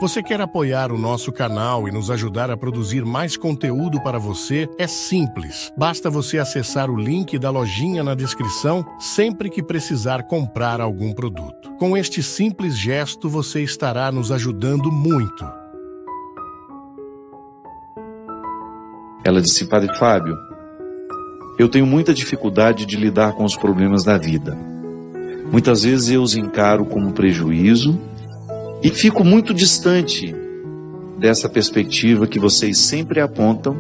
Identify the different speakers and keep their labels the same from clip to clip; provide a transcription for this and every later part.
Speaker 1: Você quer apoiar o nosso canal e nos ajudar a produzir mais conteúdo para você? É simples. Basta você acessar o link da lojinha na descrição sempre que precisar comprar algum produto. Com este simples gesto, você estará nos ajudando muito.
Speaker 2: Ela disse: Padre Fábio, eu tenho muita dificuldade de lidar com os problemas da vida. Muitas vezes eu os encaro como prejuízo e fico muito distante dessa perspectiva que vocês sempre apontam,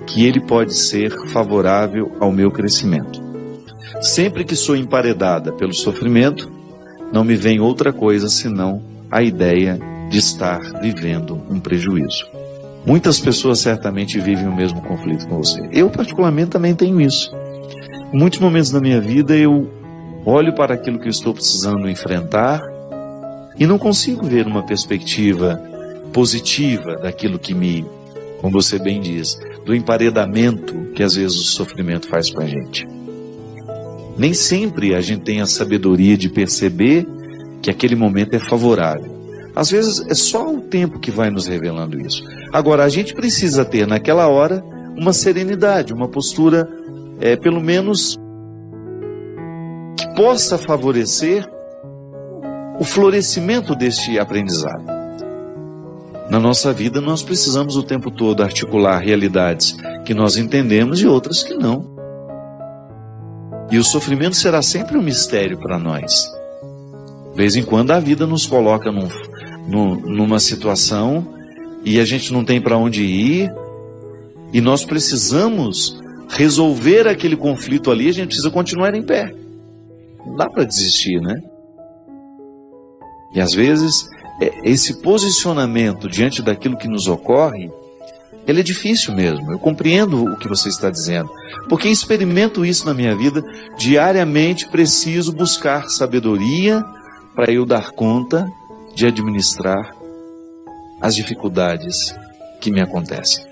Speaker 2: que ele pode ser favorável ao meu crescimento. Sempre que sou emparedada pelo sofrimento, não me vem outra coisa senão a ideia de estar vivendo um prejuízo. Muitas pessoas certamente vivem o mesmo conflito com você. Eu, particularmente, também tenho isso. Em muitos momentos da minha vida, eu olho para aquilo que eu estou precisando enfrentar e não consigo ver uma perspectiva positiva daquilo que me, como você bem diz, do emparedamento que às vezes o sofrimento faz com a gente. Nem sempre a gente tem a sabedoria de perceber que aquele momento é favorável. Às vezes é só o tempo que vai nos revelando isso. Agora, a gente precisa ter naquela hora uma serenidade, uma postura, pelo menos, que possa favorecer o florescimento deste aprendizado. Na nossa vida, nós precisamos o tempo todo articular realidades que nós entendemos e outras que não. E o sofrimento será sempre um mistério para nós. De vez em quando a vida nos coloca numa situação e a gente não tem para onde ir e nós precisamos resolver aquele conflito ali, a gente precisa continuar em pé. Não dá para desistir, né? E às vezes esse posicionamento diante daquilo que nos ocorre, ele é difícil mesmo. Eu compreendo o que você está dizendo, porque experimento isso na minha vida. Diariamente preciso buscar sabedoria para eu dar conta de administrar as dificuldades que me acontecem.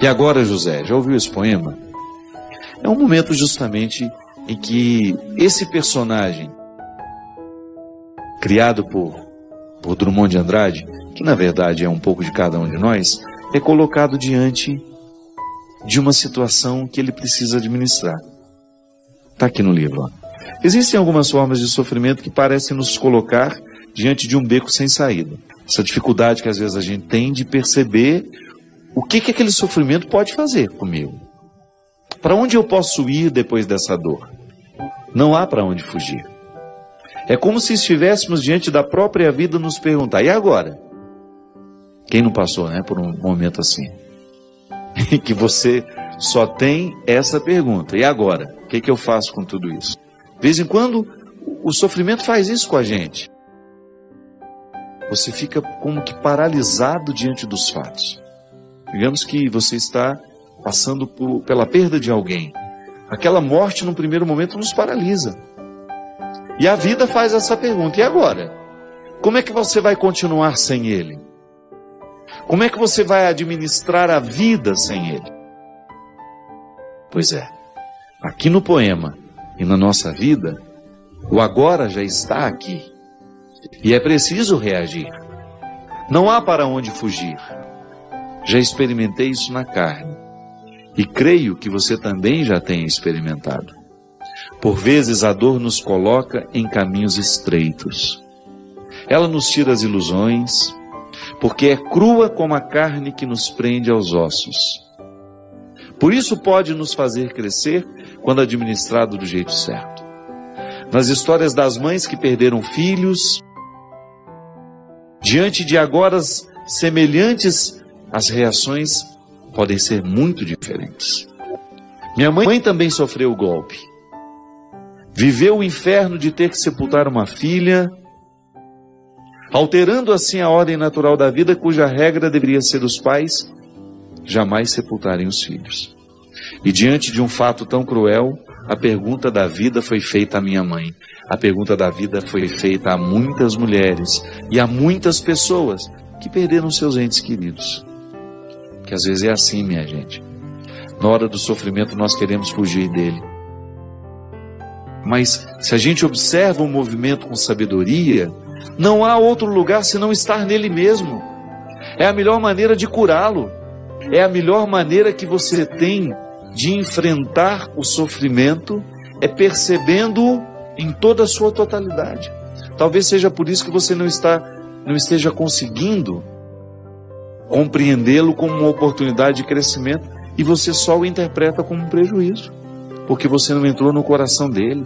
Speaker 2: E agora, José, já ouviu esse poema? É um momento justamente em que esse personagem, criado por Drummond de Andrade, que na verdade é um pouco de cada um de nós, é colocado diante de uma situação que ele precisa administrar. Está aqui no livro. Ó. Existem algumas formas de sofrimento que parecem nos colocar diante de um beco sem saída. Essa dificuldade que às vezes a gente tem de perceber o que aquele sofrimento pode fazer comigo. Para onde eu posso ir depois dessa dor? Não há para onde fugir. É como se estivéssemos diante da própria vida nos perguntar: e agora? Quem não passou, né, por um momento assim? Que você só tem essa pergunta: e agora? O que eu faço com tudo isso? De vez em quando o sofrimento faz isso com a gente. Você fica como que paralisado diante dos fatos. Digamos que você está passando pela perda de alguém. Aquela morte, no primeiro momento, nos paralisa. E a vida faz essa pergunta: e agora? Como é que você vai continuar sem ele? Como é que você vai administrar a vida sem ele? Pois é, aqui no poema e na nossa vida, o agora já está aqui. E é preciso reagir. Não há para onde fugir. Já experimentei isso na carne. E creio que você também já tenha experimentado. Por vezes a dor nos coloca em caminhos estreitos. Ela nos tira as ilusões, porque é crua como a carne que nos prende aos ossos. Por isso pode nos fazer crescer quando administrado do jeito certo. Nas histórias das mães que perderam filhos, diante de agoras semelhantes, as reações podem ser muito diferentes. Minha mãe também sofreu o golpe. Viveu o inferno de ter que sepultar uma filha, alterando assim a ordem natural da vida, cuja regra deveria ser os pais jamais sepultarem os filhos. E diante de um fato tão cruel, a pergunta da vida foi feita à minha mãe. A pergunta da vida foi feita a muitas mulheres e a muitas pessoas que perderam seus entes queridos. Que às vezes é assim, minha gente. Na hora do sofrimento nós queremos fugir dele. Mas se a gente observa o movimento com sabedoria, Não há outro lugar senão estar nele mesmo. É a melhor maneira de curá-lo. É a melhor maneira que você tem de enfrentar o sofrimento, é percebendo-o em toda a sua totalidade. Talvez seja por isso que você não esteja conseguindo compreendê-lo como uma oportunidade de crescimento e você só o interpreta como um prejuízo, porque você não entrou no coração dele.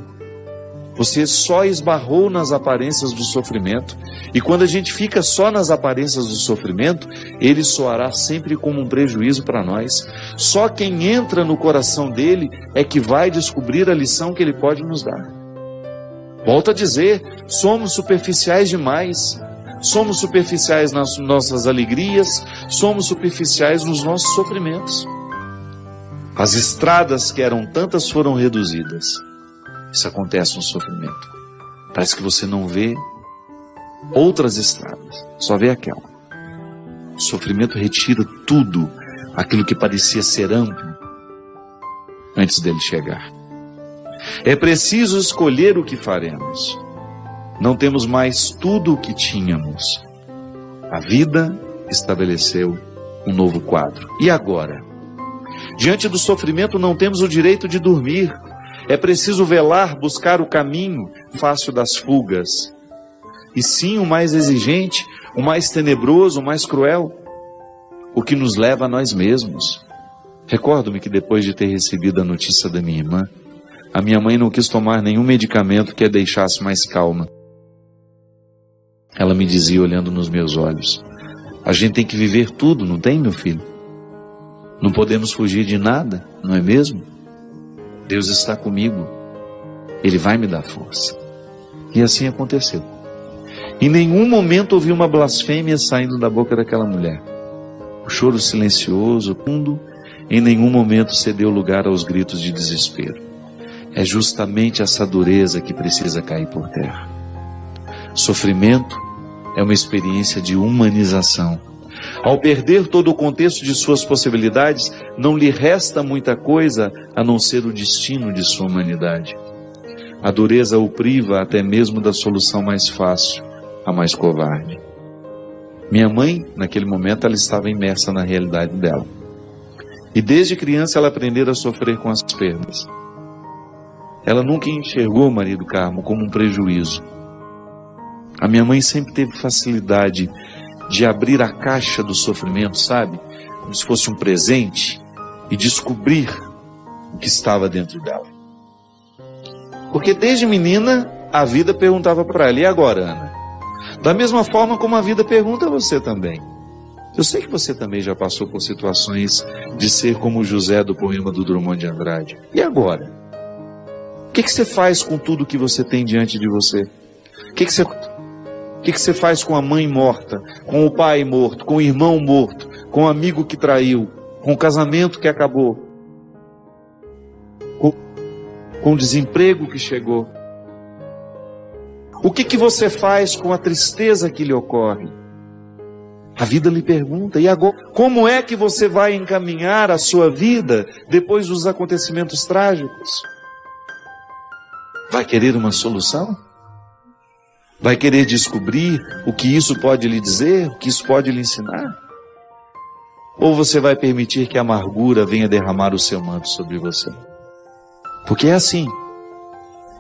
Speaker 2: Você só esbarrou nas aparências do sofrimento. E quando a gente fica só nas aparências do sofrimento, ele soará sempre como um prejuízo para nós. Só quem entra no coração dele é que vai descobrir a lição que ele pode nos dar. Volto a dizer, somos superficiais demais. Somos superficiais nas nossas alegrias, somos superficiais nos nossos sofrimentos. As estradas que eram tantas foram reduzidas. Isso acontece no sofrimento. Parece que você não vê outras estradas, só vê aquela. O sofrimento retira tudo aquilo que parecia ser amplo antes dele chegar. É preciso escolher o que faremos. Não temos mais tudo o que tínhamos. A vida estabeleceu um novo quadro. E agora? Diante do sofrimento não temos o direito de dormir. É preciso velar, buscar o caminho fácil das fugas. E sim, o mais exigente, o mais tenebroso, o mais cruel, o que nos leva a nós mesmos. Recordo-me que depois de ter recebido a notícia da minha irmã, a minha mãe não quis tomar nenhum medicamento que a deixasse mais calma. Ela me dizia, olhando nos meus olhos, a gente tem que viver tudo, não tem, meu filho? Não podemos fugir de nada, não é mesmo? Deus está comigo, Ele vai me dar força. E assim aconteceu. Em nenhum momento ouvi uma blasfêmia saindo da boca daquela mulher. O choro silencioso, fundo, em nenhum momento cedeu lugar aos gritos de desespero. É justamente essa dureza que precisa cair por terra. Sofrimento é uma experiência de humanização. Ao perder todo o contexto de suas possibilidades, não lhe resta muita coisa a não ser o destino de sua humanidade. A dureza o priva até mesmo da solução mais fácil, a mais covarde. Minha mãe, naquele momento, ela estava imersa na realidade dela. E desde criança ela aprendeu a sofrer com as perdas. Ela nunca enxergou o marido Carmo como um prejuízo. A minha mãe sempre teve facilidade de abrir a caixa do sofrimento, sabe? Como se fosse um presente, e descobrir o que estava dentro dela. Porque desde menina, a vida perguntava para ela, e agora, Ana? Da mesma forma como a vida pergunta a você também. Eu sei que você também já passou por situações de ser como José do poema do Drummond de Andrade. E agora? O que você faz com tudo que você tem diante de você? O que você faz com a mãe morta, com o pai morto, com o irmão morto, com o amigo que traiu, com o casamento que acabou, com o desemprego que chegou? O que você faz com a tristeza que lhe ocorre? A vida lhe pergunta, e agora? Como é que você vai encaminhar a sua vida depois dos acontecimentos trágicos? Vai querer uma solução? Vai querer descobrir o que isso pode lhe dizer, o que isso pode lhe ensinar? Ou você vai permitir que a amargura venha derramar o seu manto sobre você? Porque é assim,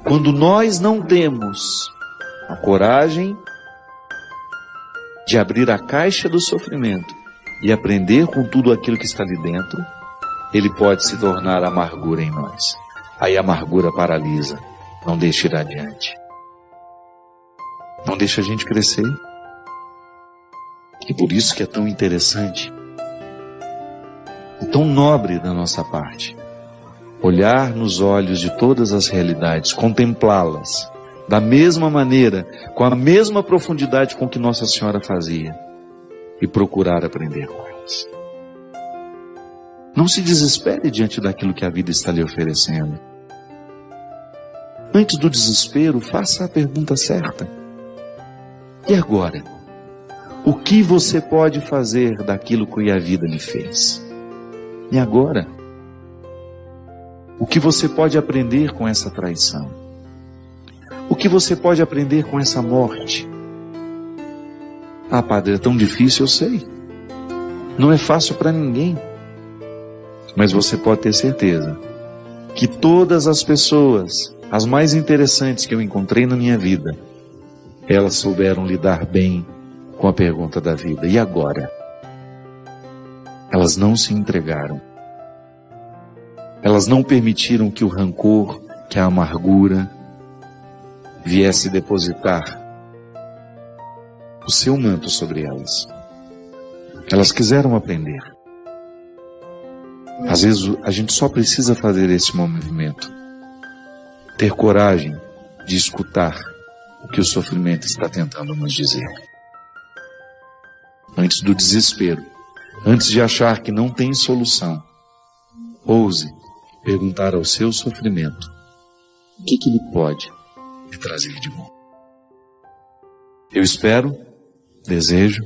Speaker 2: quando nós não temos a coragem de abrir a caixa do sofrimento e aprender com tudo aquilo que está ali dentro, ele pode se tornar amargura em nós. Aí a amargura paralisa, não deixa ir adiante. Não deixa a gente crescer. E por isso que é tão interessante e tão nobre da nossa parte olhar nos olhos de todas as realidades, contemplá-las da mesma maneira, com a mesma profundidade com que Nossa Senhora fazia, e procurar aprender com elas. Não se desespere diante daquilo que a vida está lhe oferecendo. Antes do desespero, faça a pergunta certa. E agora? O que você pode fazer daquilo que a vida lhe fez? E agora? O que você pode aprender com essa traição? O que você pode aprender com essa morte? Ah, padre, é tão difícil, eu sei. Não é fácil para ninguém. Mas você pode ter certeza que todas as pessoas, as mais interessantes que eu encontrei na minha vida, elas souberam lidar bem com a pergunta da vida. E agora? Elas não se entregaram. Elas não permitiram que o rancor, que a amargura viesse depositar o seu manto sobre elas. Elas quiseram aprender. Às vezes a gente só precisa fazer esse movimento. Ter coragem de escutar o que o sofrimento está tentando nos dizer. Antes do desespero, antes de achar que não tem solução, ouse perguntar ao seu sofrimento o que ele pode lhe trazer de bom. Eu espero, desejo,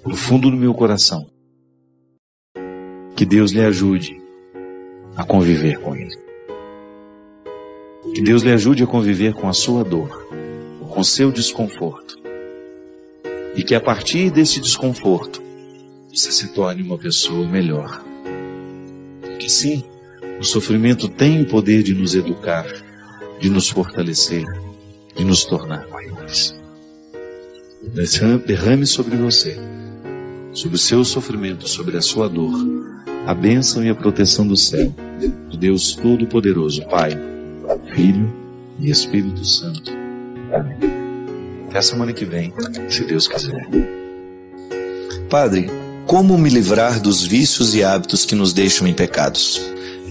Speaker 2: do fundo do meu coração, que Deus lhe ajude a conviver com ele. Que Deus lhe ajude a conviver com a sua dor, com o seu desconforto. E que a partir desse desconforto, você se torne uma pessoa melhor. Que sim, o sofrimento tem o poder de nos educar, de nos fortalecer, de nos tornar maiores. Derrame sobre você, sobre o seu sofrimento, sobre a sua dor, a bênção e a proteção do céu, de Deus Todo-Poderoso, Pai, Filho e Espírito Santo. Amém. Até a semana que vem, se Deus quiser.
Speaker 3: Padre, como me livrar dos vícios e hábitos que nos deixam em pecados?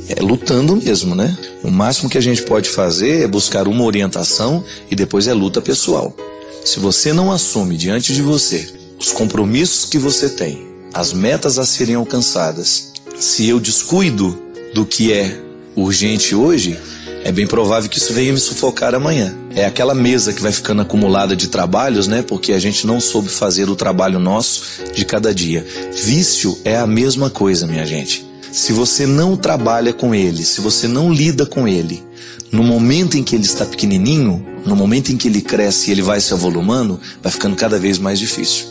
Speaker 3: É lutando mesmo, né? O máximo que a gente pode fazer é buscar uma orientação e depois é luta pessoal. Se você não assume diante de você os compromissos que você tem, as metas a serem alcançadas, se eu descuido do que é urgente hoje, é bem provável que isso venha me sufocar amanhã. É aquela mesa que vai ficando acumulada de trabalhos, né? Porque a gente não soube fazer o trabalho nosso de cada dia. Vício é a mesma coisa, minha gente. Se você não trabalha com ele, se você não lida com ele, no momento em que ele está pequenininho, no momento em que ele cresce e ele vai se avolumando, vai ficando cada vez mais difícil.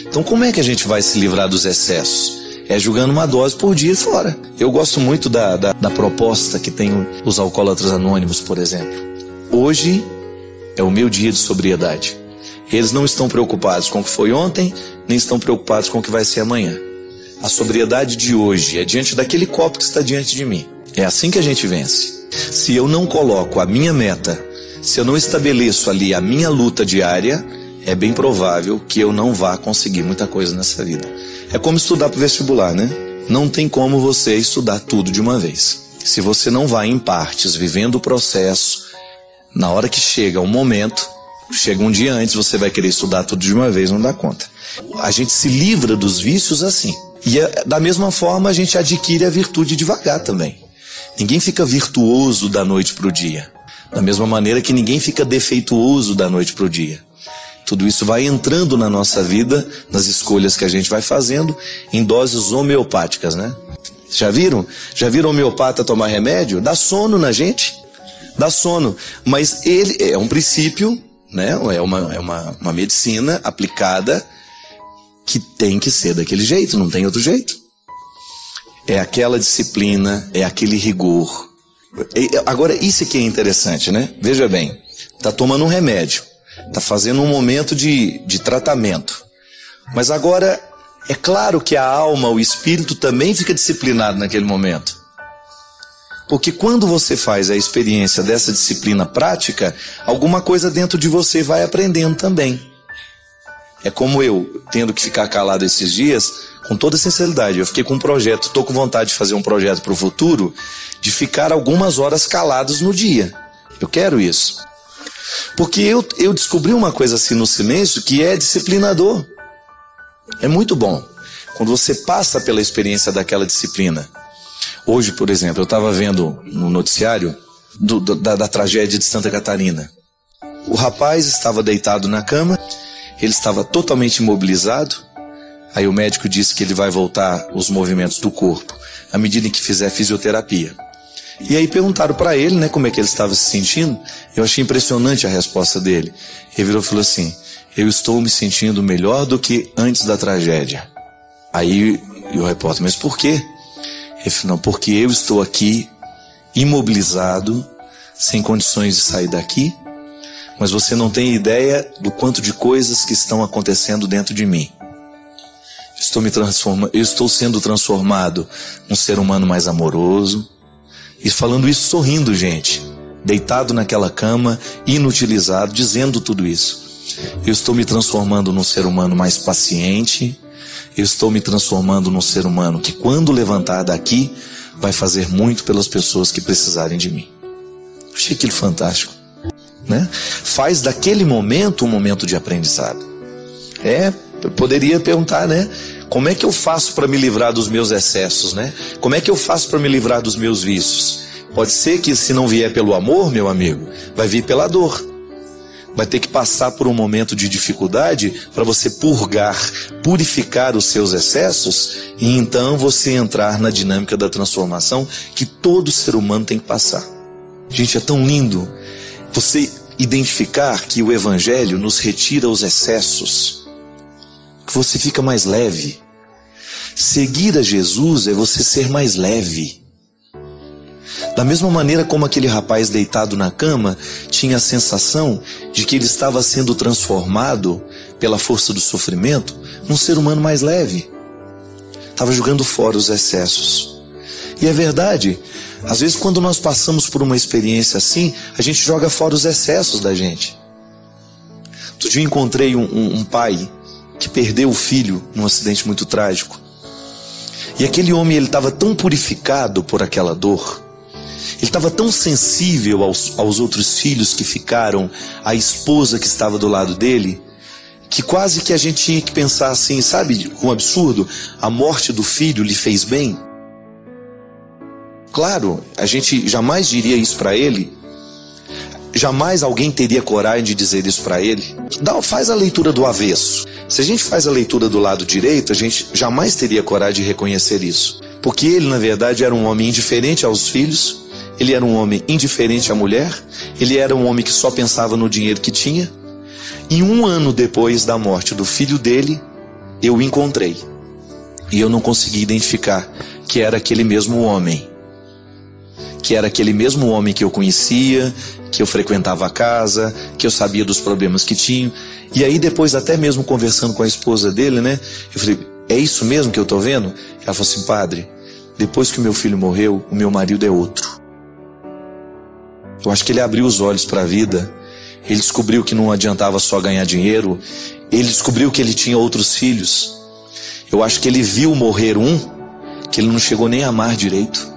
Speaker 3: Então como é que a gente vai se livrar dos excessos? É jogando uma dose por dia fora. Eu gosto muito da proposta que tem os alcoólatras anônimos, por exemplo. Hoje é o meu dia de sobriedade. Eles não estão preocupados com o que foi ontem, nem estão preocupados com o que vai ser amanhã. A sobriedade de hoje é diante daquele copo que está diante de mim. É assim que a gente vence. Se eu não coloco a minha meta, se eu não estabeleço ali a minha luta diária, é bem provável que eu não vá conseguir muita coisa nessa vida. É como estudar para o vestibular, né? Não tem como você estudar tudo de uma vez. Se você não vai em partes, vivendo o processo, na hora que chega um momento, chega um dia antes, você vai querer estudar tudo de uma vez, não dá conta. A gente se livra dos vícios assim. E da mesma forma a gente adquire a virtude devagar também. Ninguém fica virtuoso da noite para o dia. Da mesma maneira que ninguém fica defeituoso da noite para o dia. Tudo isso vai entrando na nossa vida, nas escolhas que a gente vai fazendo, em doses homeopáticas, né? Já viram? Já viram homeopata tomar remédio? Dá sono na gente. Dá sono. Mas ele é um princípio, né? É uma medicina aplicada que tem que ser daquele jeito, não tem outro jeito. É aquela disciplina, é aquele rigor. Agora, isso aqui é interessante, né? Veja bem, tá tomando um remédio, tá fazendo um momento de tratamento. Mas agora, é claro que a alma, o espírito também fica disciplinado naquele momento. Porque quando você faz a experiência dessa disciplina prática, alguma coisa dentro de você vai aprendendo também. É como eu, tendo que ficar calado esses dias, com toda sinceridade, eu fiquei com um projeto, estou com vontade de fazer um projeto para o futuro, de ficar algumas horas calados no dia. Eu quero isso. Porque eu descobri uma coisa assim no silêncio que é disciplinador. É muito bom quando você passa pela experiência daquela disciplina. Hoje, por exemplo, eu estava vendo no noticiário da tragédia de Santa Catarina. O rapaz estava deitado na cama, ele estava totalmente imobilizado. Aí o médico disse que ele vai voltar os movimentos do corpo à medida em que fizer fisioterapia. E aí perguntaram para ele, né, como é que ele estava se sentindo. Eu achei impressionante a resposta dele. Ele virou e falou assim: eu estou me sentindo melhor do que antes da tragédia. Aí o repórter, mas por quê? Ele falou, não, porque eu estou aqui imobilizado, sem condições de sair daqui, mas você não tem ideia do quanto de coisas que estão acontecendo dentro de mim. Eu estou sendo transformado num ser humano mais amoroso. E falando isso sorrindo, gente, deitado naquela cama, inutilizado, dizendo tudo isso. Eu estou me transformando num ser humano mais paciente. Eu estou me transformando num ser humano que, quando levantar daqui, vai fazer muito pelas pessoas que precisarem de mim. Achei aquilo fantástico, né? Faz daquele momento um momento de aprendizado. Eu poderia perguntar, né? Como é que eu faço para me livrar dos meus excessos, né? Como é que eu faço para me livrar dos meus vícios? Pode ser que, se não vier pelo amor, meu amigo, vai vir pela dor. Vai ter que passar por um momento de dificuldade para você purificar os seus excessos, e então você entrar na dinâmica da transformação que todo ser humano tem que passar. Gente, é tão lindo você identificar que o Evangelho nos retira os excessos, que você fica mais leve. Seguir a Jesus é você ser mais leve. Da mesma maneira como aquele rapaz deitado na cama tinha a sensação de que ele estava sendo transformado pela força do sofrimento num ser humano mais leve. Estava jogando fora os excessos. E é verdade, às vezes quando nós passamos por uma experiência assim, a gente joga fora os excessos da gente. Outro dia eu encontrei um pai que perdeu o filho num acidente muito trágico. E aquele homem, ele estava tão purificado por aquela dor, ele estava tão sensível aos outros filhos que ficaram, à esposa que estava do lado dele, que quase que a gente tinha que pensar assim, sabe, um absurdo, a morte do filho lhe fez bem. Claro, a gente jamais diria isso para ele, jamais alguém teria coragem de dizer isso para ele. Faz a leitura do avesso. Se a gente faz a leitura do lado direito, a gente jamais teria coragem de reconhecer isso. Porque ele, na verdade, era um homem indiferente aos filhos, ele era um homem indiferente à mulher, ele era um homem que só pensava no dinheiro que tinha. E 1 ano depois da morte do filho dele, eu o encontrei. E eu não consegui identificar que era aquele mesmo homem. Que era aquele mesmo homem que eu conhecia, que eu frequentava a casa, que eu sabia dos problemas que tinha. E aí depois, até mesmo conversando com a esposa dele, né? Eu falei, é isso mesmo que eu estou vendo? Ela falou assim, padre, depois que o meu filho morreu, o meu marido é outro. Eu acho que ele abriu os olhos para a vida. Ele descobriu que não adiantava só ganhar dinheiro. Ele descobriu que ele tinha outros filhos. Eu acho que ele viu morrer um, que ele não chegou nem a amar direito.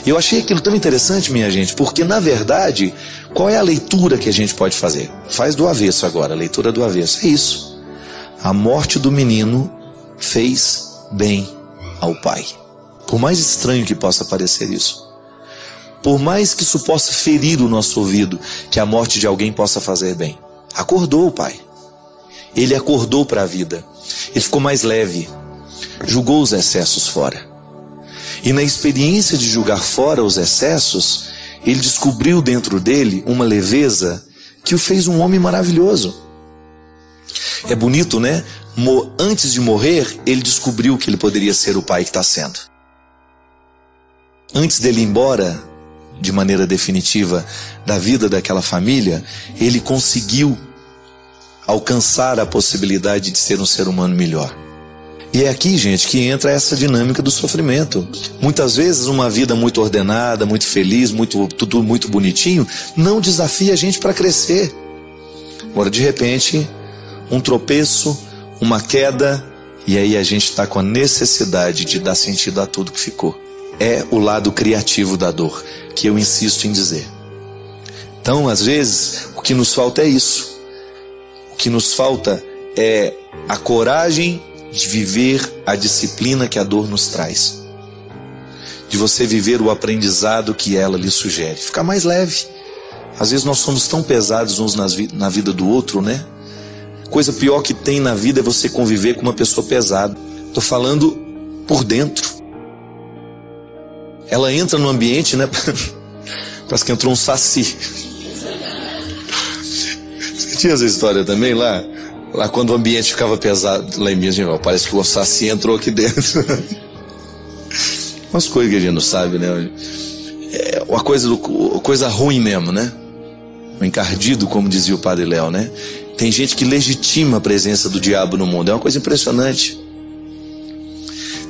Speaker 3: E eu achei aquilo tão interessante, minha gente, porque na verdade, qual é a leitura que a gente pode fazer? Faz do avesso agora, a leitura do avesso. É isso. A morte do menino fez bem ao pai. Por mais estranho que possa parecer isso, por mais que isso possa ferir o nosso ouvido, que a morte de alguém possa fazer bem, acordou o pai. Ele acordou para a vida. Ele ficou mais leve. Julgou os excessos fora. E na experiência de julgar fora os excessos, ele descobriu dentro dele uma leveza que o fez um homem maravilhoso. É bonito, né? Antes de morrer, ele descobriu que ele poderia ser o pai que está sendo. Antes dele ir embora, de maneira definitiva, da vida daquela família, ele conseguiu alcançar a possibilidade de ser um ser humano melhor. E é aqui, gente, que entra essa dinâmica do sofrimento. Muitas vezes uma vida muito ordenada, muito feliz, tudo muito bonitinho, não desafia a gente para crescer. Agora, de repente, um tropeço, uma queda, e aí a gente está com a necessidade de dar sentido a tudo que ficou. É o lado criativo da dor, que eu insisto em dizer. Então, às vezes, o que nos falta é isso. O que nos falta é a coragem de viver a disciplina que a dor nos traz, de você viver o aprendizado que ela lhe sugere, ficar mais leve. Às vezes nós somos tão pesados uns na vida do outro, né? Coisa pior que tem na vida é você conviver com uma pessoa pesada. Estou falando por dentro. Ela entra no ambiente, né? Parece que entrou um saci. Tinha essa história também lá quando o ambiente ficava pesado, lá em Minas Gerais, parece que o Saci entrou aqui dentro. Umas coisas que a gente não sabe, né? É uma coisa ruim mesmo, né? O encardido, como dizia o Padre Léo, né? Tem gente que legitima a presença do diabo no mundo, é uma coisa impressionante.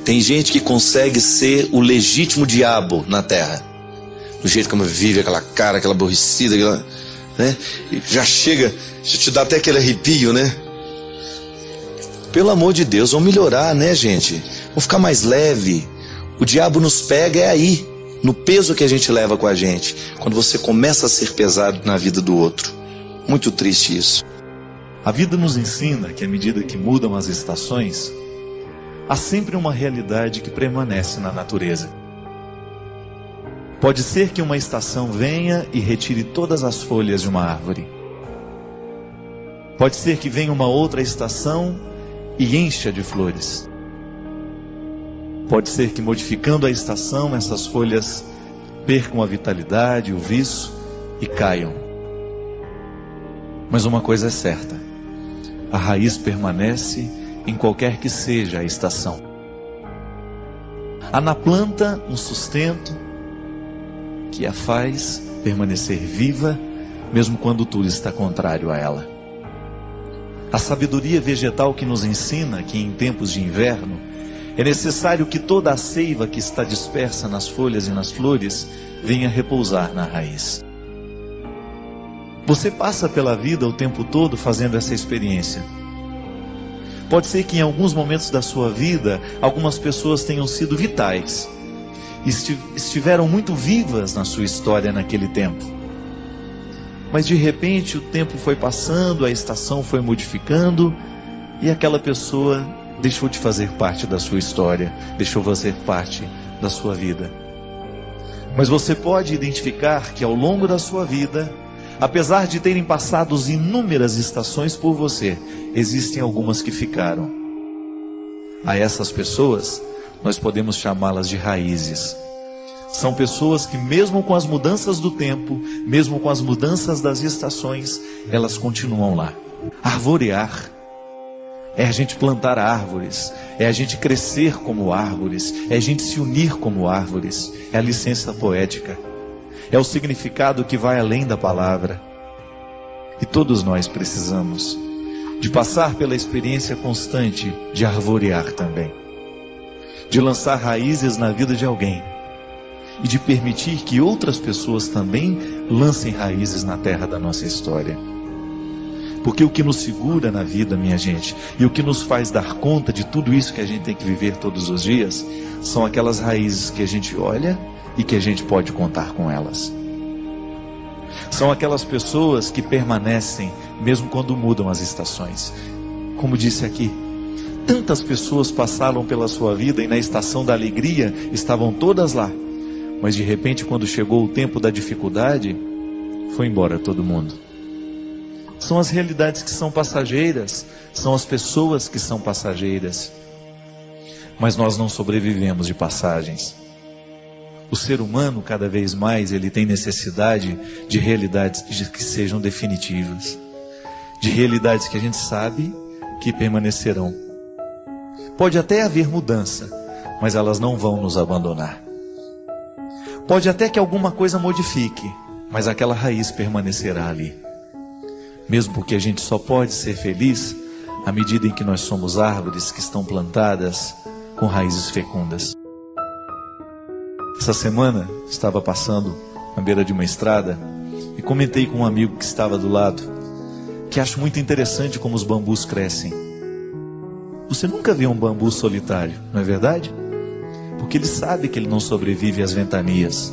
Speaker 3: Tem gente que consegue ser o legítimo diabo na terra, do jeito como vive, aquela cara, aquela aborrecida, né? E já te dá até aquele arrepio, né? Pelo amor de Deus, vamos melhorar, né, gente? Vamos ficar mais leve. O diabo nos pega aí, no peso que a gente leva com a gente, quando você começa a ser pesado na vida do outro. Muito triste isso.
Speaker 2: A vida nos ensina que à medida que mudam as estações, há sempre uma realidade que permanece na natureza. Pode ser que uma estação venha e retire todas as folhas de uma árvore. Pode ser que venha uma outra estação e encha de flores. Pode ser que, modificando a estação, essas folhas percam a vitalidade, o viço e caiam. Mas uma coisa é certa: a raiz permanece em qualquer que seja a estação. Há na planta um sustento que a faz permanecer viva, mesmo quando tudo está contrário a ela. A sabedoria vegetal que nos ensina que em tempos de inverno é necessário que toda a seiva que está dispersa nas folhas e nas flores venha repousar na raiz. Você passa pela vida o tempo todo fazendo essa experiência. Pode ser que em alguns momentos da sua vida, algumas pessoas tenham sido vitais, estiveram muito vivas na sua história naquele tempo. Mas de repente o tempo foi passando, a estação foi modificando e aquela pessoa deixou de fazer parte da sua história, deixou de fazer parte da sua vida. Mas você pode identificar que ao longo da sua vida, apesar de terem passado inúmeras estações por você, existem algumas que ficaram. A essas pessoas, nós podemos chamá-las de raízes. São pessoas que mesmo com as mudanças do tempo, mesmo com as mudanças das estações, elas continuam lá. Arvorear é a gente plantar árvores, é a gente crescer como árvores, é a gente se unir como árvores, é a licença poética, é o significado que vai além da palavra. E todos nós precisamos de passar pela experiência constante de arvorear também, de lançar raízes na vida de alguém e de permitir que outras pessoas também lancem raízes na terra da nossa história. Porque o que nos segura na vida, minha gente, e o que nos faz dar conta de tudo isso que a gente tem que viver todos os dias, são aquelas raízes que a gente olha e que a gente pode contar com elas. São aquelas pessoas que permanecem mesmo quando mudam as estações. Como disse aqui, tantas pessoas passaram pela sua vida e na estação da alegria estavam todas lá. Mas de repente, quando chegou o tempo da dificuldade, foi embora todo mundo. São as realidades que são passageiras, são as pessoas que são passageiras. Mas nós não sobrevivemos de passagens. O ser humano, cada vez mais, ele tem necessidade de realidades que sejam definitivas. De realidades que a gente sabe que permanecerão. Pode até haver mudança, mas elas não vão nos abandonar. Pode até que alguma coisa modifique, mas aquela raiz permanecerá ali. Mesmo porque a gente só pode ser feliz à medida em que nós somos árvores que estão plantadas com raízes fecundas. Essa semana estava passando na beira de uma estrada e comentei com um amigo que estava do lado que acho muito interessante como os bambus crescem. Você nunca viu um bambu solitário, não é verdade? Porque ele sabe que ele não sobrevive às ventanias.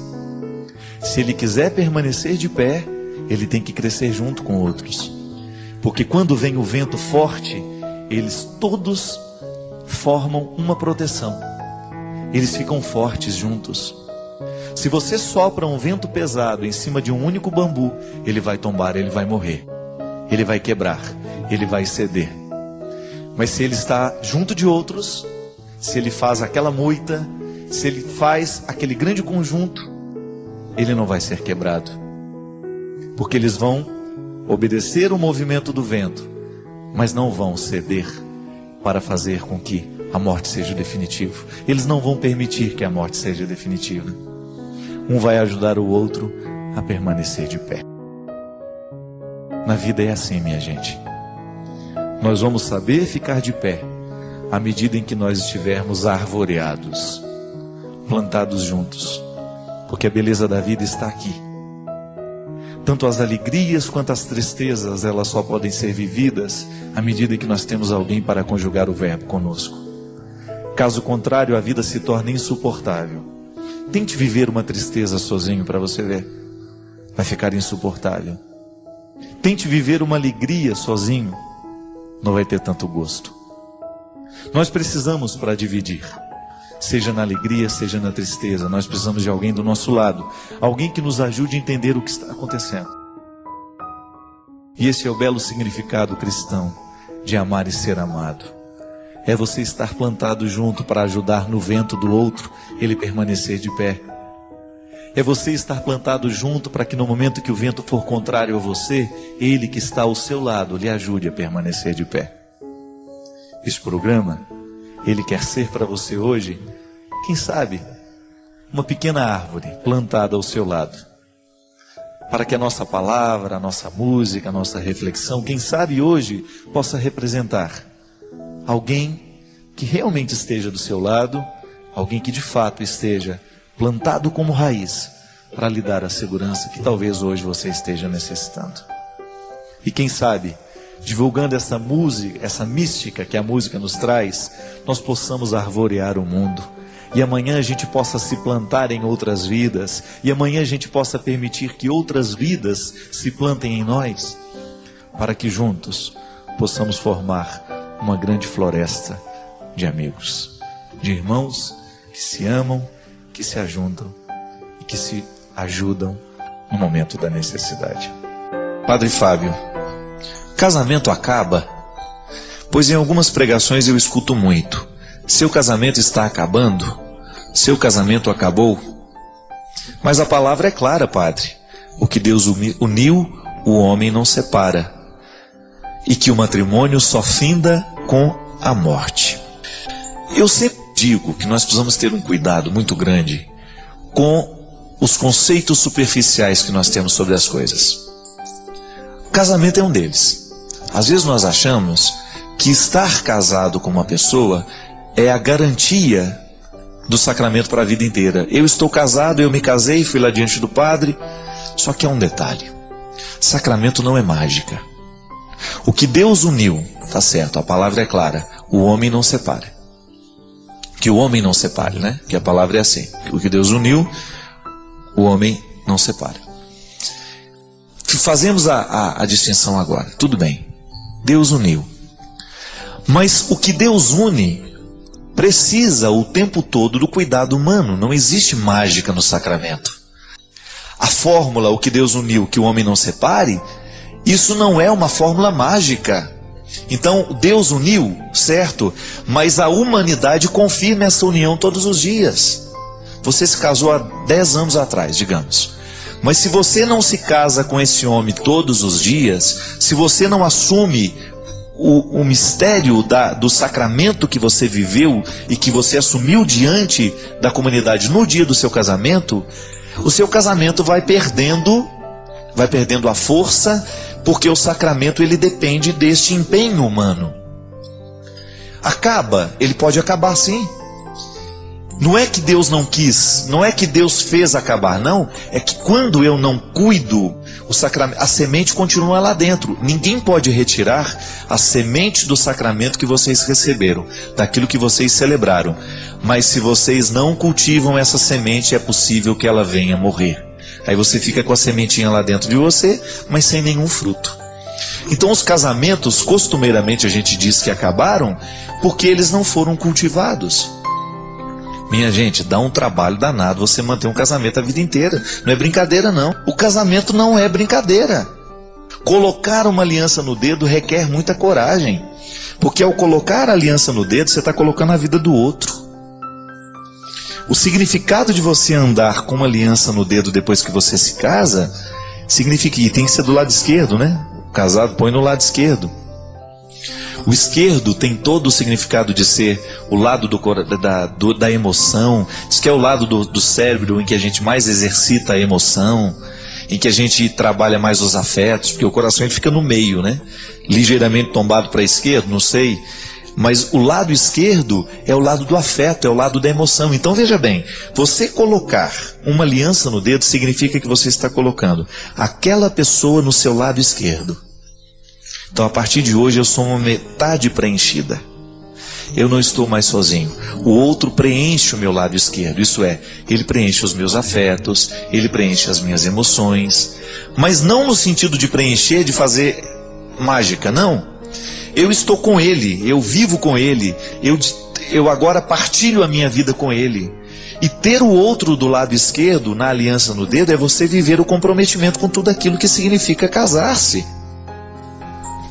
Speaker 2: Se ele quiser permanecer de pé, ele tem que crescer junto com outros. Porque quando vem o vento forte, eles todos formam uma proteção. Eles ficam fortes juntos. Se você sopra um vento pesado em cima de um único bambu, ele vai tombar, ele vai morrer. Ele vai quebrar, ele vai ceder. Mas se ele está junto de outros, se ele faz aquela moita, se ele faz aquele grande conjunto, ele não vai ser quebrado. Porque eles vão
Speaker 3: obedecer o movimento do vento, mas não vão ceder para fazer com que a morte seja definitiva. Eles não vão permitir que a morte seja definitiva. Um vai ajudar o outro a permanecer de pé. Na vida é assim, minha gente. Nós vamos saber ficar de pé à medida em que nós estivermos arvoreados, plantados juntos, porque a beleza da vida está aqui. Tanto as alegrias quanto as tristezas, elas só podem ser vividas à medida que nós temos alguém para conjugar o verbo conosco. Caso contrário, a vida se torna insuportável. Tente viver uma tristeza sozinho para você ver. Vai ficar insuportável. Tente viver uma alegria sozinho. Não vai ter tanto gosto. Nós precisamos para dividir. Seja na alegria, seja na tristeza. Nós precisamos de alguém do nosso lado. Alguém que nos ajude a entender o que está acontecendo. E esse é o belo significado cristão de amar e ser amado. É você estar plantado junto para ajudar no vento do outro, ele permanecer de pé. É você estar plantado junto para que no momento que o vento for contrário a você, ele que está ao seu lado lhe ajude a permanecer de pé. Este programa, ele quer ser para você hoje, quem sabe, uma pequena árvore plantada ao seu lado. Para que a nossa palavra, a nossa música, a nossa reflexão, quem sabe hoje, possa representar alguém que realmente esteja do seu lado, alguém que de fato esteja plantado como raiz, para lhe dar a segurança que talvez hoje você esteja necessitando. E quem sabe, divulgando essa música, essa mística que a música nos traz, nós possamos arvorear o mundo. E amanhã a gente possa se plantar em outras vidas. E amanhã a gente possa permitir que outras vidas se plantem em nós. Para que juntos possamos formar uma grande floresta de amigos. De irmãos que se amam, que se ajudam e que se ajudam no momento da necessidade.
Speaker 2: Padre Fábio, casamento acaba? Pois em algumas pregações eu escuto muito: seu casamento está acabando? Seu casamento acabou? Mas a palavra é clara, padre. O que Deus uniu, o homem não separa. E que o matrimônio só finda com a morte. Eu sempre digo que nós precisamos ter um cuidado muito grande com os conceitos superficiais que nós temos sobre as coisas. O casamento é um deles. Às vezes nós achamos que estar casado com uma pessoa é a garantia do sacramento para a vida inteira. Eu estou casado, eu me casei, fui lá diante do padre. Só que há um detalhe: sacramento não é mágica. O que Deus uniu, tá certo, a palavra é clara, o homem não separa. Que o homem não separe, né? Que a palavra é assim: o que Deus uniu, o homem não separa. Fazemos a distinção agora. Tudo bem, Deus uniu. Mas o que Deus une precisa o tempo todo do cuidado humano. Não existe mágica no sacramento. A fórmula, o que Deus uniu, que o homem não separe, isso não é uma fórmula mágica. Então Deus uniu, certo? Mas a humanidade confirma essa união todos os dias. Você se casou há 10 anos atrás, digamos. Mas se você não se casa com esse homem todos os dias, se você não assume o mistério do sacramento que você viveu e que você assumiu diante da comunidade no dia do seu casamento, o seu casamento vai perdendo a força, porque o sacramento ele depende deste empenho humano. Acaba, ele pode acabar sim. Não é que Deus não quis, não é que Deus fez acabar, não. É que quando eu não cuido, o sacramento, a semente continua lá dentro. Ninguém pode retirar a semente do sacramento que vocês receberam, daquilo que vocês celebraram. Mas se vocês não cultivam essa semente, é possível que ela venha morrer. Aí você fica com a sementinha lá dentro de você, mas sem nenhum fruto. Então os casamentos, costumeiramente a gente diz que acabaram, porque eles não foram cultivados. Minha gente, dá um trabalho danado você manter um casamento a vida inteira. Não é brincadeira não. O casamento não é brincadeira. Colocar uma aliança no dedo requer muita coragem. Porque ao colocar a aliança no dedo, você está colocando a vida do outro. O significado de você andar com uma aliança no dedo depois que você se casa, significa que tem que ser do lado esquerdo, né?
Speaker 3: O casado põe no lado esquerdo. O esquerdo tem todo o significado de ser o lado da emoção, diz que é o lado do cérebro em que a gente mais exercita a emoção, em que a gente trabalha mais os afetos, porque o coração ele fica no meio, né? Ligeiramente tombado para a esquerda, não sei. Mas o lado esquerdo é o lado do afeto, é o lado da emoção. Então veja bem, você colocar uma aliança no dedo significa que você está colocando aquela pessoa no seu lado esquerdo. Então a partir de hoje eu sou uma metade preenchida. Eu não estou mais sozinho. O outro preenche o meu lado esquerdo. Isso é, ele preenche os meus afetos, ele preenche as minhas emoções. Mas não no sentido de preencher, de fazer mágica, não. Eu estou com ele, eu vivo com ele, eu agora partilho a minha vida com ele. E ter o outro do lado esquerdo, na aliança no dedo, é você viver o comprometimento com tudo aquilo que significa casar-se.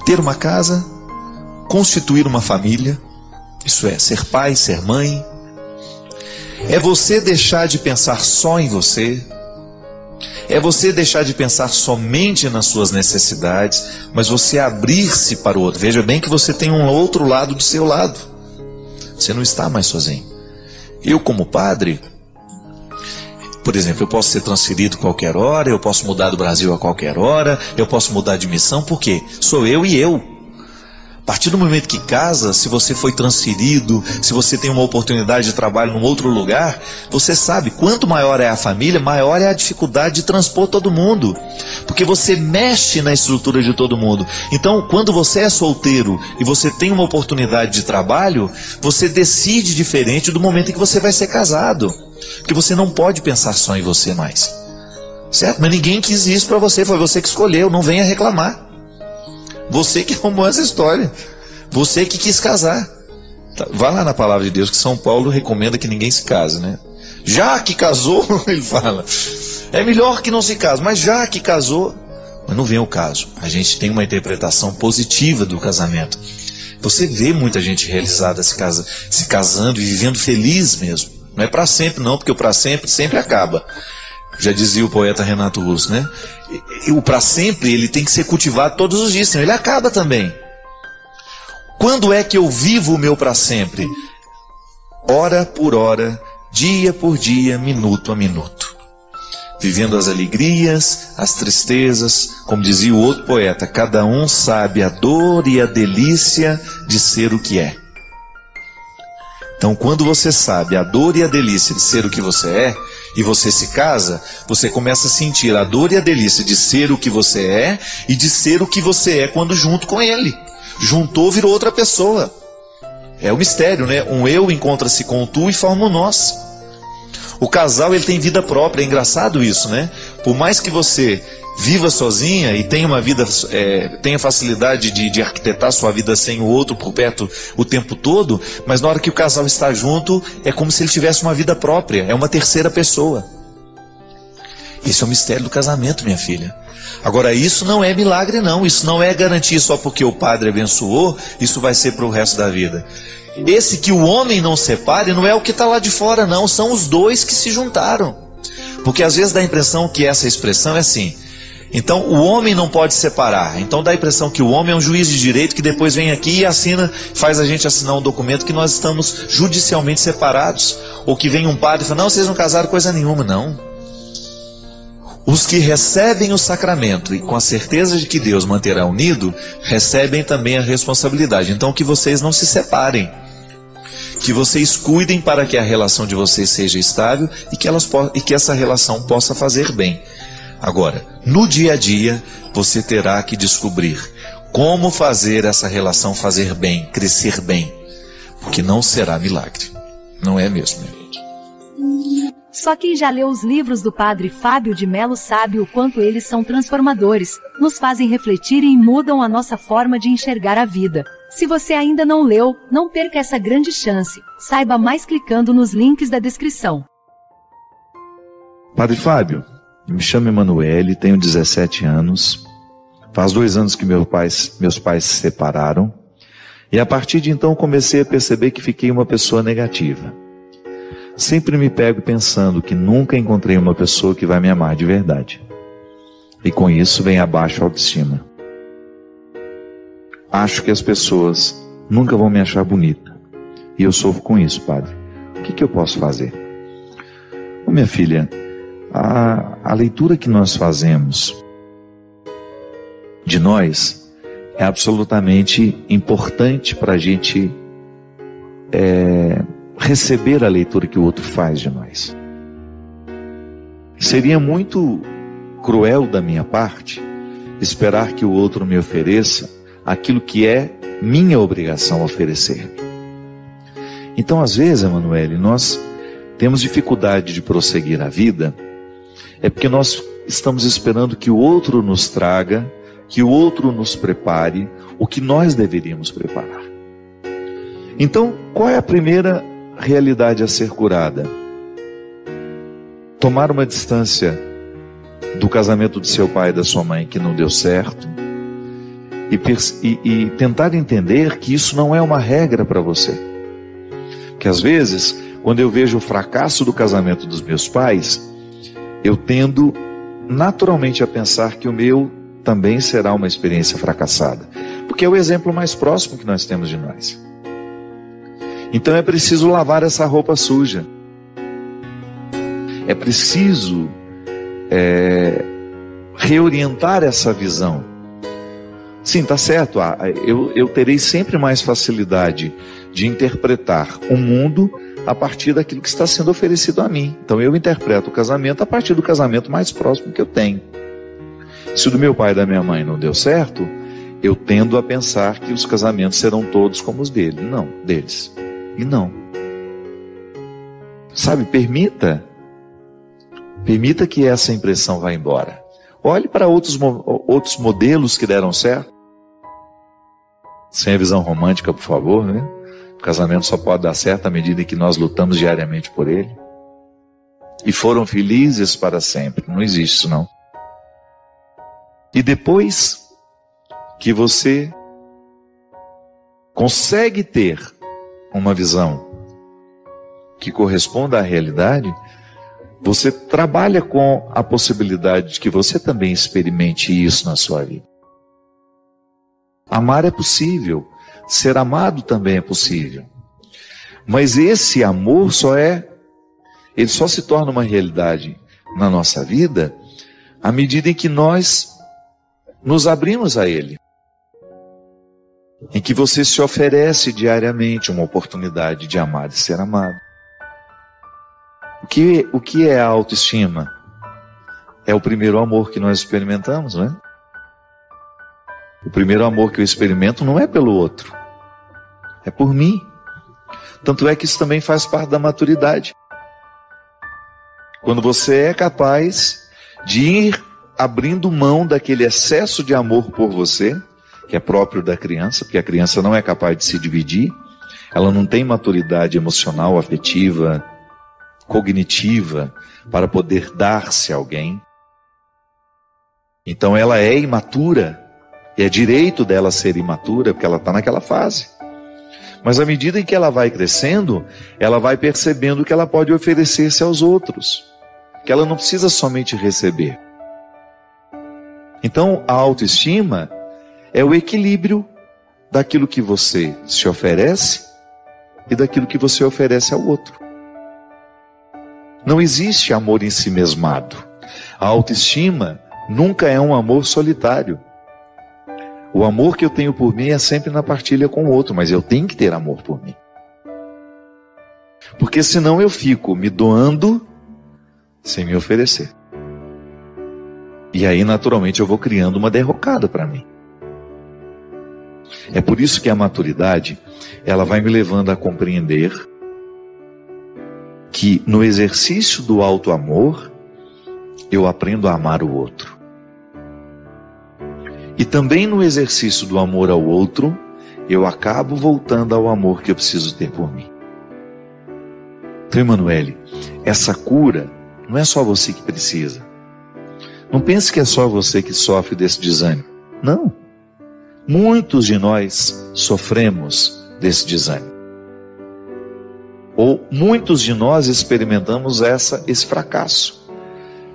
Speaker 3: Ter uma casa, constituir uma família, isso é, ser pai, ser mãe. É você deixar de pensar só em você. É você deixar de pensar somente nas suas necessidades, mas você abrir-se para o outro. Veja bem que você tem um outro lado do seu lado. Você não está mais sozinho. Eu, como padre, por exemplo, eu posso ser transferido a qualquer hora, eu posso mudar do Brasil a qualquer hora, eu posso mudar de missão, por quê? Sou eu e eu. A partir do momento que casa, se você foi transferido, se você tem uma oportunidade de trabalho num outro lugar, você sabe, quanto maior é a família, maior é a dificuldade de transpor todo mundo. Porque você mexe na estrutura de todo mundo. Então, quando você é solteiro e você tem uma oportunidade de trabalho, você decide diferente do momento em que você vai ser casado. Porque você não pode pensar só em você mais. Certo? Mas ninguém quis isso para você, foi você que escolheu, não venha reclamar. Você que arrumou essa história. Você que quis casar. Vá lá na palavra de Deus que São Paulo recomenda que ninguém se case, né? Já que casou, ele fala, é melhor que não se case, mas já que casou, mas não vem o caso. A gente tem uma interpretação positiva do casamento. Você vê muita gente realizada se casando e vivendo feliz mesmo. Não é para sempre não, porque o para sempre sempre acaba. Já dizia o poeta Renato Russo, né? E o para sempre ele tem que ser cultivado todos os dias, senão ele acaba também. Quando é que eu vivo o meu para sempre? Hora por hora, dia por dia, minuto a minuto. Vivendo as alegrias, as tristezas, como dizia o outro poeta, cada um sabe a dor e a delícia de ser o que é. Então, quando você sabe a dor e a delícia de ser o que você é, e você se casa, você começa a sentir a dor e a delícia de ser o que você é, e de ser o que você é quando junto com ele. Juntou, virou outra pessoa. É o mistério, né? Um eu encontra-se com o tu e forma um nós. O casal, ele tem vida própria, é engraçado isso, né? Por mais que você viva sozinha e tenha uma vida, tenha facilidade de arquitetar sua vida sem o outro por perto o tempo todo, mas na hora que o casal está junto, é como se ele tivesse uma vida própria, é uma terceira pessoa. Esse é o mistério do casamento, minha filha. Agora, isso não é milagre não, isso não é garantia só porque o padre abençoou, isso vai ser para o resto da vida. Esse que o homem não separe não é o que está lá de fora não, são os dois que se juntaram. Porque às vezes dá a impressão que essa expressão é assim, então o homem não pode separar, então dá a impressão que o homem é um juiz de direito que depois vem aqui e assina, faz a gente assinar um documento que nós estamos judicialmente separados, ou que vem um padre e fala, não, vocês não casaram coisa nenhuma, não. Os que recebem o sacramento e com a certeza de que Deus manterá unido, recebem também a responsabilidade, então que vocês não se separem, que vocês cuidem para que a relação de vocês seja estável e que essa relação possa fazer bem. Agora, no dia a dia, você terá que descobrir como fazer essa relação fazer bem, crescer bem. Porque não será milagre. Não é mesmo, minha gente?
Speaker 4: Só quem já leu os livros do Padre Fábio de Mello sabe o quanto eles são transformadores, nos fazem refletir e mudam a nossa forma de enxergar a vida. Se você ainda não leu, não perca essa grande chance. Saiba mais clicando nos links da descrição.
Speaker 2: Padre Fábio, me chamo Emanuele, tenho 17 anos. Faz 2 anos que meus pais se separaram. E a partir de então comecei a perceber que fiquei uma pessoa negativa. Sempre me pego pensando que nunca encontrei uma pessoa que vai me amar de verdade. E com isso vem abaixo a autoestima. acho que as pessoas nunca vão me achar bonita. E eu sofro com isso, padre. O que eu posso fazer? Ô, minha filha, a leitura que nós fazemos de nós é absolutamente importante para a gente receber a leitura que o outro faz de nós. Seria muito cruel da minha parte esperar que o outro me ofereça aquilo que é minha obrigação oferecer. Então, às vezes, Emanuele, nós temos dificuldade de prosseguir a vida, é porque nós estamos esperando que o outro nos traga, que o outro nos prepare o que nós deveríamos preparar. Então, qual é a primeira realidade a ser curada? Tomar uma distância do casamento do seu pai e da sua mãe que não deu certo e tentar entender que isso não é uma regra para você. Que às vezes, quando eu vejo o fracasso do casamento dos meus pais, eu tendo naturalmente a pensar que o meu também será uma experiência fracassada, porque é o exemplo mais próximo que nós temos de nós. Então é preciso lavar essa roupa suja. É preciso reorientar essa visão. Sim, tá certo, eu terei sempre mais facilidade de interpretar o mundo a partir daquilo que está sendo oferecido a mim. Então eu interpreto o casamento a partir do casamento mais próximo que eu tenho. Se o do meu pai e da minha mãe não deu certo, eu tendo a pensar que os casamentos serão todos como os dele. Não, deles. E não. Sabe, permita que essa impressão vá embora. Olhe para outros modelos que deram certo. Sem a visão romântica, por favor, né? O casamento só pode dar certo à medida que nós lutamos diariamente por ele. E foram felizes para sempre. Não existe isso, não. E depois que você consegue ter uma visão que corresponda à realidade, você trabalha com a possibilidade de que você também experimente isso na sua vida. Amar é possível, ser amado também é possível. Mas esse amor ele só se torna uma realidade na nossa vida à medida em que nós nos abrimos a ele. Em que você se oferece diariamente uma oportunidade de amar e ser amado. O que é a autoestima? É o primeiro amor que nós experimentamos, não é? O primeiro amor que eu experimento não é pelo outro, é por mim. Tanto é que isso também faz parte da maturidade. Quando você é capaz de ir abrindo mão daquele excesso de amor por você, que é próprio da criança, porque a criança não é capaz de se dividir, ela não tem maturidade emocional, afetiva, cognitiva, para poder dar-se a alguém. Então ela é imatura, e é direito dela ser imatura, porque ela está naquela fase. Mas à medida em que ela vai crescendo, ela vai percebendo que ela pode oferecer-se aos outros, que ela não precisa somente receber. Então a autoestima é o equilíbrio daquilo que você se oferece e daquilo que você oferece ao outro. Não existe amor em si mesmado. A autoestima nunca é um amor solitário. O amor que eu tenho por mim é sempre na partilha com o outro, mas eu tenho que ter amor por mim. Porque senão eu fico me doando sem me oferecer. E aí naturalmente eu vou criando uma derrocada para mim. É por isso que a maturidade, ela vai me levando a compreender que no exercício do auto-amor, eu aprendo a amar o outro. E também no exercício do amor ao outro, eu acabo voltando ao amor que eu preciso ter por mim. Então, Emanuele, essa cura não é só você que precisa. Não pense que é só você que sofre desse desânimo. Não. Muitos de nós sofremos desse desânimo. Ou muitos de nós experimentamos esse fracasso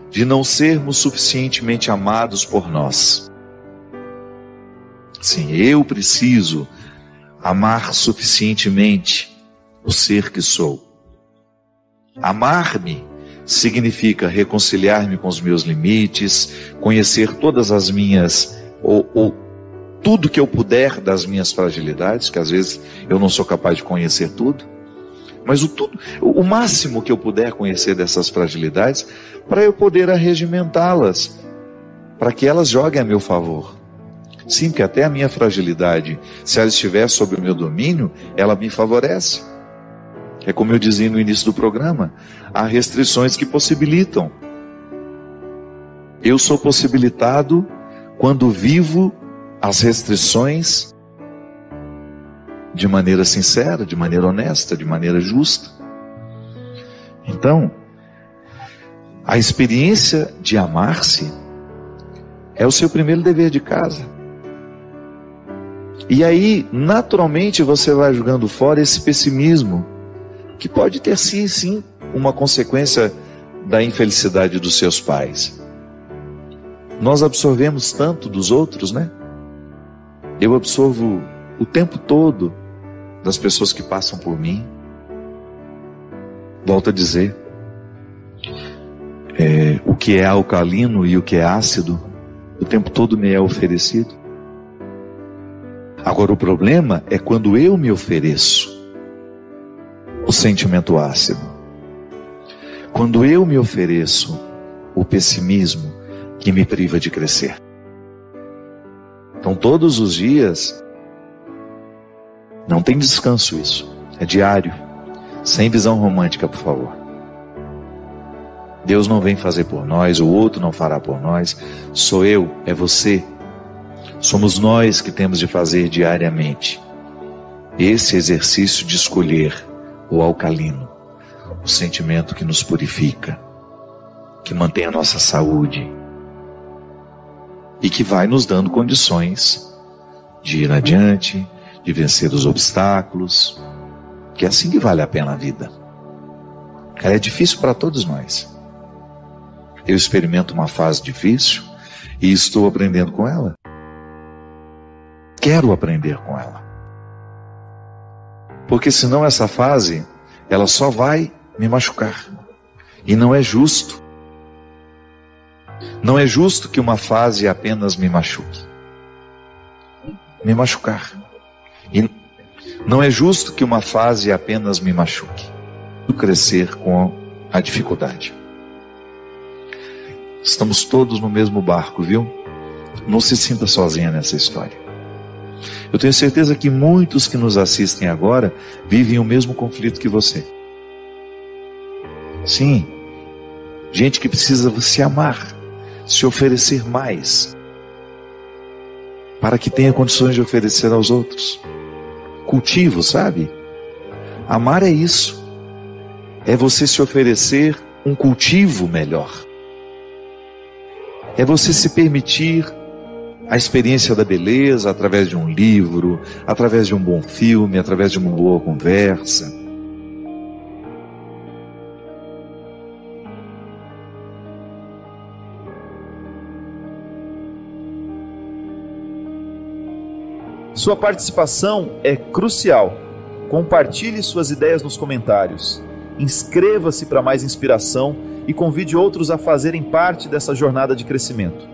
Speaker 2: de não sermos suficientemente amados por nós. Sim, eu preciso amar suficientemente o ser que sou. Amar-me significa reconciliar-me com os meus limites, conhecer todas as minhas, ou tudo que eu puder das minhas fragilidades, que às vezes eu não sou capaz de conhecer tudo, mas o máximo que eu puder conhecer dessas fragilidades, para eu poder arregimentá-las, para que elas joguem a meu favor. Sim, que até a minha fragilidade, se ela estiver sob o meu domínio, ela me favorece. É como eu dizia no início do programa, há restrições que possibilitam. Eu sou possibilitado quando vivo as restrições de maneira sincera, de maneira honesta, de maneira justa. Então, a experiência de amar-se é o seu primeiro dever de casa. E aí, naturalmente, você vai jogando fora esse pessimismo, que pode ter sim uma consequência da infelicidade dos seus pais. Nós absorvemos tanto dos outros, né? Eu absorvo o tempo todo das pessoas que passam por mim. Volto a dizer, o que é alcalino e o que é ácido, o tempo todo me é oferecido. Agora o problema é quando eu me ofereço o sentimento ácido. Quando eu me ofereço o pessimismo que me priva de crescer. Então todos os dias, não tem descanso isso, é diário, sem visão romântica, por favor. Deus não vem fazer por nós, o outro não fará por nós, sou eu, é você. Somos nós que temos de fazer diariamente esse exercício de escolher o alcalino, o sentimento que nos purifica, que mantém a nossa saúde e que vai nos dando condições de ir adiante, de vencer os obstáculos, que é assim que vale a pena a vida. Ela é difícil para todos nós. Eu experimento uma fase difícil e estou aprendendo com ela. Quero aprender com ela. Porque senão essa fase, ela só vai me machucar. E não é justo. Não é justo que uma fase apenas me machuque. Me machucar. E não é justo que uma fase apenas me machuque. Crescer com a dificuldade. Estamos todos no mesmo barco, viu? Não se sinta sozinha nessa história. Eu tenho certeza que muitos que nos assistem agora vivem o mesmo conflito que você. Sim, gente que precisa se amar, se oferecer mais, para que tenha condições de oferecer aos outros. Cultivo, sabe? Amar é isso. É você se oferecer um cultivo melhor. É você se permitir a experiência da beleza através de um livro, através de um bom filme, através de uma boa conversa.
Speaker 5: Sua participação é crucial. Compartilhe suas ideias nos comentários. Inscreva-se para mais inspiração e convide outros a fazerem parte dessa jornada de crescimento.